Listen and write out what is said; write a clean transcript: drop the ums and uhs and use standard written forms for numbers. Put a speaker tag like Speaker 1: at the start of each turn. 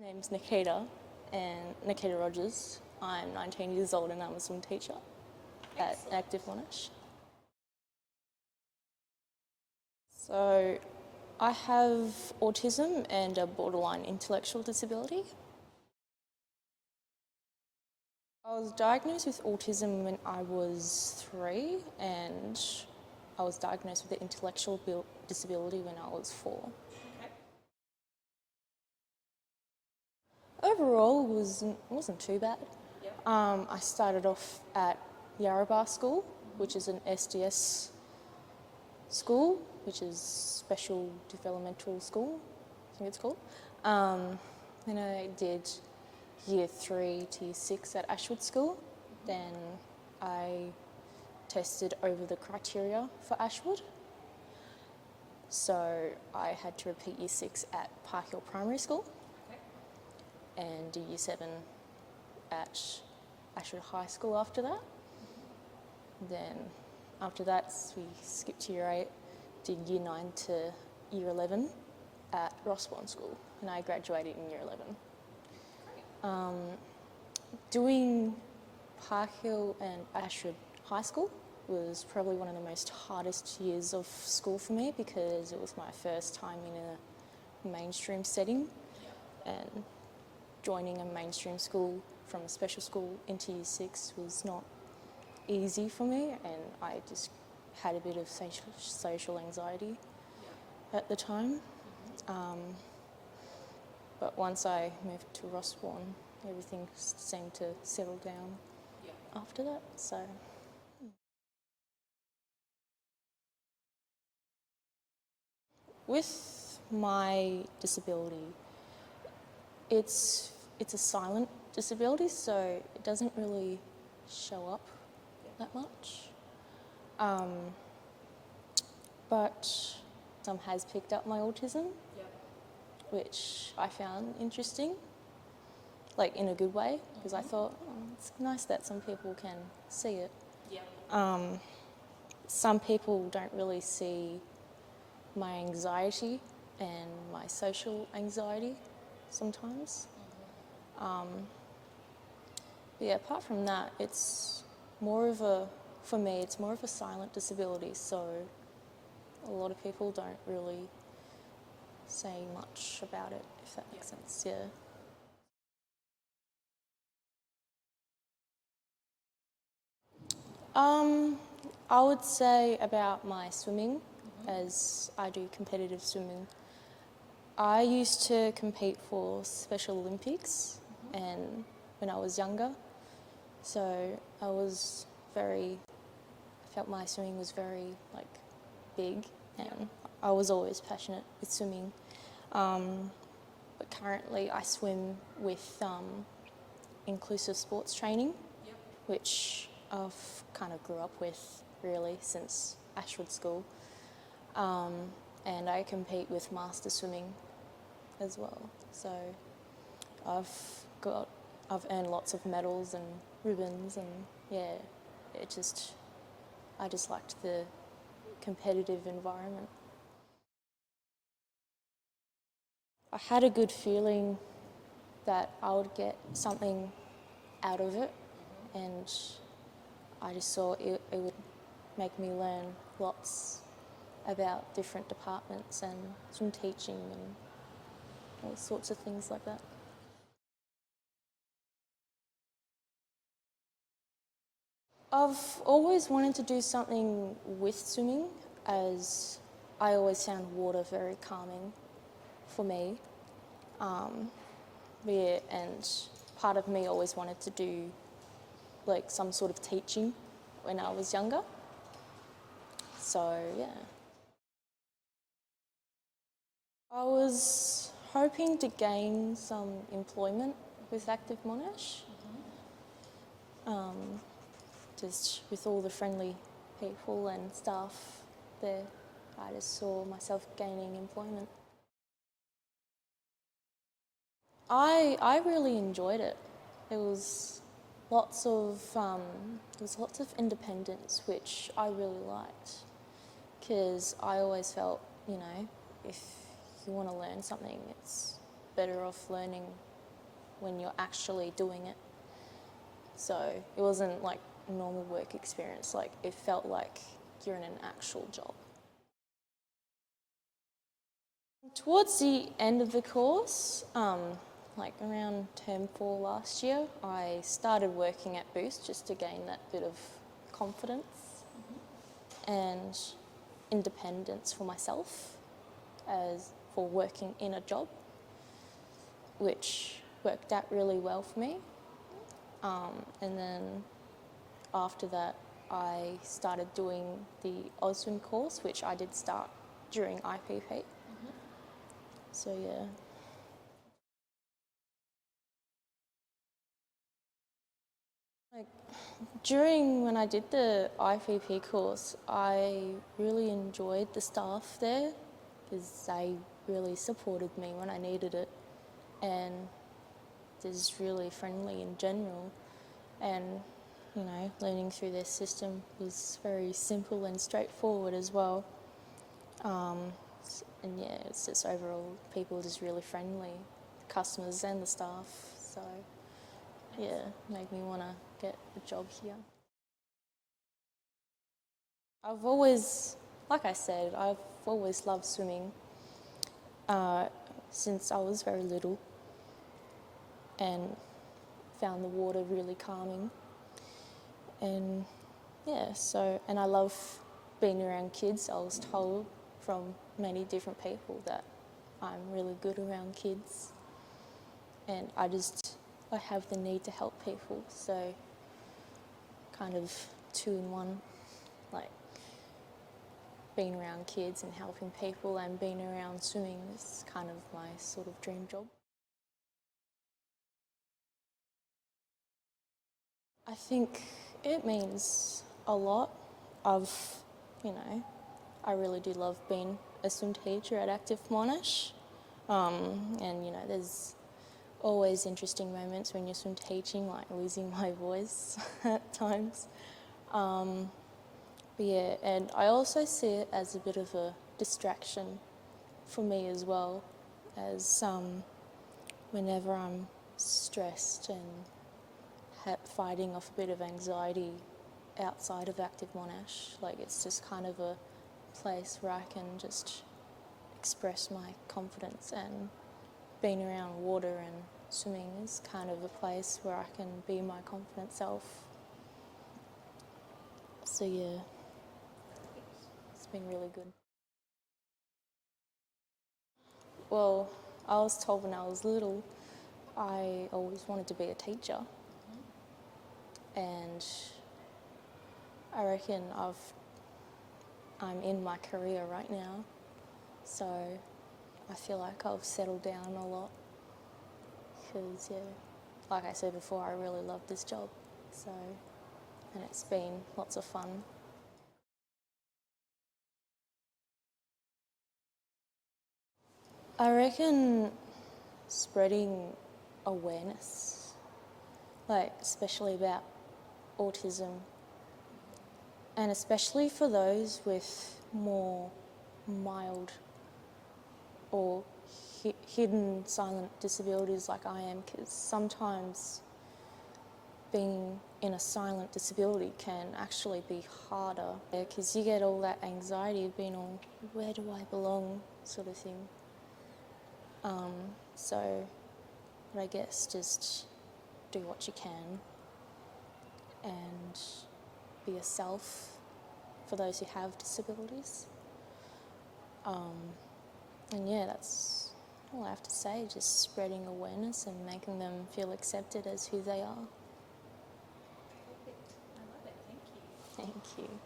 Speaker 1: My name's Nikita Rogers. I'm 19 years old and I'm a swim teacher at Active Monash. So I have autism and a borderline intellectual disability. I was diagnosed with autism when I was 3 and I was diagnosed with an intellectual disability when I was 4. Overall, wasn't too bad. I started off at Yarrabah School, which is an SDS school, which is Special Developmental School, I think it's called. Then I did Year 3 to Year 6 at Ashwood School. Then I tested over the criteria for Ashwood. So I had to repeat Year 6 at Park Hill Primary School and do Year 7 at Ashwood High School after that. Then after that, we skipped to Year 8, did Year 9 to Year 11 at Rossbourne School, and I graduated in Year 11. Doing Park Hill and Ashwood High School was probably one of the most hardest years of school for me because it was my first time in a mainstream setting, and joining a mainstream school from a special school into Year 6 was not easy for me, and I just had a bit of social anxiety at the time. But once I moved to Rossbourne, everything seemed to settle down after that. So. With my disability, it's a silent disability, so it doesn't really show up that much. But some has picked up my autism, which I found interesting, like in a good way, because I thought, it's nice that some people can see it. Some people don't really see my anxiety and my social anxiety sometimes. But yeah, apart from that, for me, it's more of a silent disability, so a lot of people don't really say much about it, if that makes sense, yeah. I would say about my swimming, as I do competitive swimming. I used to compete for Special Olympics and when I was younger, so I felt my swimming was very big, and I was always passionate with swimming. But currently I swim with inclusive sports training, which I've kind of grew up with really since Ashwood School. And I compete with master swimming as well. So I've earned lots of medals and ribbons, and yeah, I just liked the competitive environment. I had a good feeling that I would get something out of it, and I just saw it would make me learn lots about different departments and swim teaching and all sorts of things like that. I've always wanted to do something with swimming, as I always found water very calming for me. Yeah, and part of me always wanted to do some sort of teaching when I was younger. So yeah. I was hoping to gain some employment with Active Monash. Just with all the friendly people and staff there, I just saw myself gaining employment. I really enjoyed it. There was lots of independence, which I really liked, because I always felt, if you want to learn something, it's better off learning when you're actually doing it. So it wasn't like a normal work experience, like it felt like you're in an actual job. Towards the end of the course, like around term 4 last year, I started working at Boost just to gain that bit of confidence and independence for myself as for working in a job, which worked out really well for me. And then after that, I started doing the Auswim course, which I did start during IPP. So yeah. Like, during when I did the IPP course, I really enjoyed the staff there because they really supported me when I needed it, and just really friendly in general. And you know, learning through their system was very simple and straightforward as well. And yeah, it's just overall people are just really friendly, the customers and the staff. So yeah, made me want to get a job here. I've always, like I said, I've always loved swimming since I was very little, and found the water really calming. And yeah, so, and I love being around kids. I was told from many different people that I'm really good around kids, and I have the need to help people, so kind of 2 in 1, like being around kids and helping people and being around swimming is kind of my sort of dream job. I think it means a lot. You know, I really do love being a swim teacher at Active Monash. And, you know, there's always interesting moments when you're swim teaching, like losing my voice at times. But yeah, and I also see it as a bit of a distraction for me as well, as whenever I'm stressed and fighting off a bit of anxiety outside of Active Monash, like it's just kind of a place where I can just express my confidence, and being around water and swimming is kind of a place where I can be my confident self. So yeah, it's been really good. Well, I was told when I was little I always wanted to be a teacher, and I reckon I'm in my career right now, so I feel like I've settled down a lot because, yeah, like I said before, I really love this job, so, and it's been lots of fun. I reckon spreading awareness, like especially about autism, and especially for those with more mild or hidden silent disabilities like I am, because sometimes being in a silent disability can actually be harder, because you get all that anxiety of being all, where do I belong, sort of thing. So, but I guess just do what you can and be yourself for those who have disabilities. And yeah, that's all I have to say, just spreading awareness and making them feel accepted as who they are.
Speaker 2: Perfect. I love it. Thank you.
Speaker 1: Thank you.